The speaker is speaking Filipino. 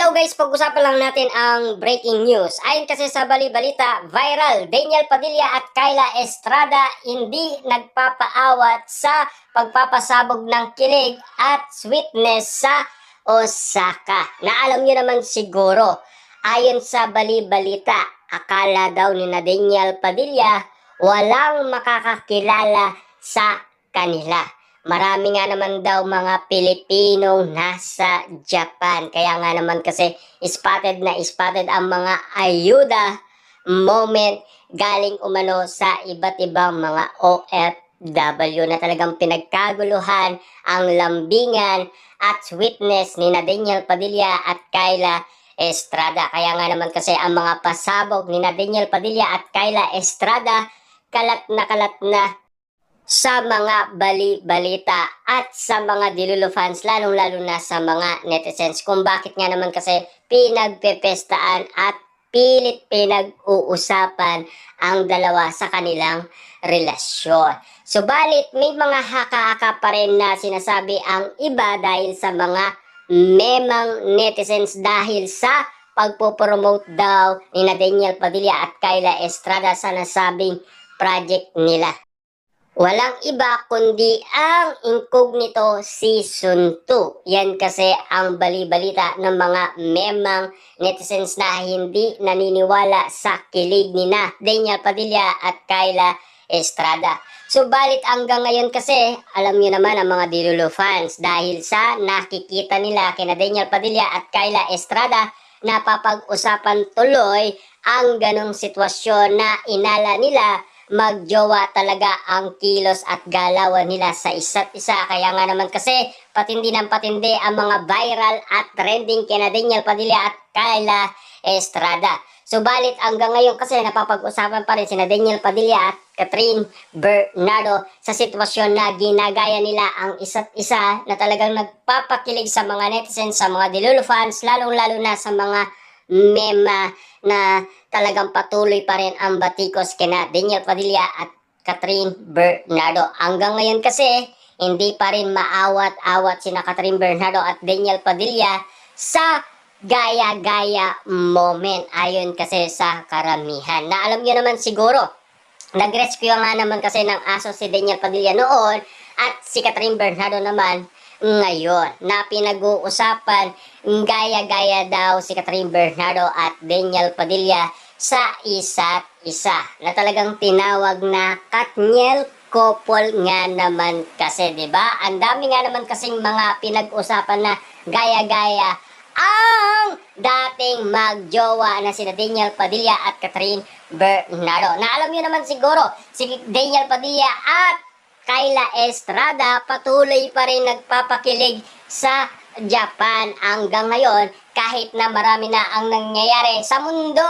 Hello guys, pag-usapan lang natin ang breaking news. Ayon kasi sa bali-balita, viral, Daniel Padilla at Kyla Estrada hindi nagpapaawat sa pagpapasabog ng kilig at sweetness sa Osaka. Na alam niyo naman siguro, ayon sa bali-balita, akala daw ni na Daniel Padilla walang makakakilala sa kanila. Marami nga naman daw mga Pilipinong nasa Japan. Kaya nga naman kasi spotted na spotted ang mga ayuda moment galing umano sa iba't ibang mga OFW na talagang pinagkaguluhan ang lambingan at sweetness ni na Daniel Padilla at Kyla Estrada. Kaya nga naman kasi ang mga pasabog ni na Daniel Padilla at Kyla Estrada kalat na sa mga bali-balita at sa mga Dilulu fans, lalong-lalo na sa mga netizens, kung bakit nga naman kasi pinagpepestaan at pilit pinag-uusapan ang dalawa sa kanilang relasyon. Subalit, may mga haka-haka pa rin na sinasabi ang iba dahil sa mga memang netizens dahil sa pagpopromote daw ni na Daniel Padilla at Kyla Estrada sa nasabing project nila. Walang iba kundi ang Incognito Season 2. Yan kasi ang bali-balita ng mga memang netizens na hindi naniniwala sa kilig ni na Daniel Padilla at Kyla Estrada. Subalit hanggang ngayon kasi, alam niyo naman ang mga Dilulu fans, dahil sa nakikita nila kina Daniel Padilla at Kyla Estrada, napapag-usapan tuloy ang ganong sitwasyon na inala nila magjowa talaga ang kilos at galawan nila sa isa't isa. Kaya nga naman kasi patindi ng patindi ang mga viral at trending kina Daniel Padilla at Kyla Estrada. Subalit hanggang ngayon kasi napapag-usapan pa rin sina Daniel Padilla at Catherine Bernardo sa sitwasyon na ginagaya nila ang isa't isa na talagang nagpapakilig sa mga netizens, sa mga Dilulu fans, lalong-lalo na sa mga mema na talagang patuloy pa rin ang batikos kina Daniel Padilla at Catherine Bernardo. Hanggang ngayon kasi hindi pa rin maawat-awat sina Catherine Bernardo at Daniel Padilla sa gaya-gaya moment ayon kasi sa karamihan. Na alam niyo naman siguro, nag-rescue nga naman kasi ng aso si Daniel Padilla noon at si Catherine Bernardo naman ngayon, na pinag-uusapan gaya-gaya daw si Catherine Bernardo at Daniel Padilla sa isa't isa na talagang tinawag na Katniel couple nga naman kasi, 'di ba? Ang dami nga naman kasing mga pinag-usapan na gaya-gaya ang dating magjowa na sina Daniel Padilla at Catherine Bernardo. Na alam niyo naman siguro, si Daniel Padilla at Kyla Estrada patuloy pa rin nagpapakilig sa Japan hanggang ngayon kahit na marami na ang nangyayari sa mundo.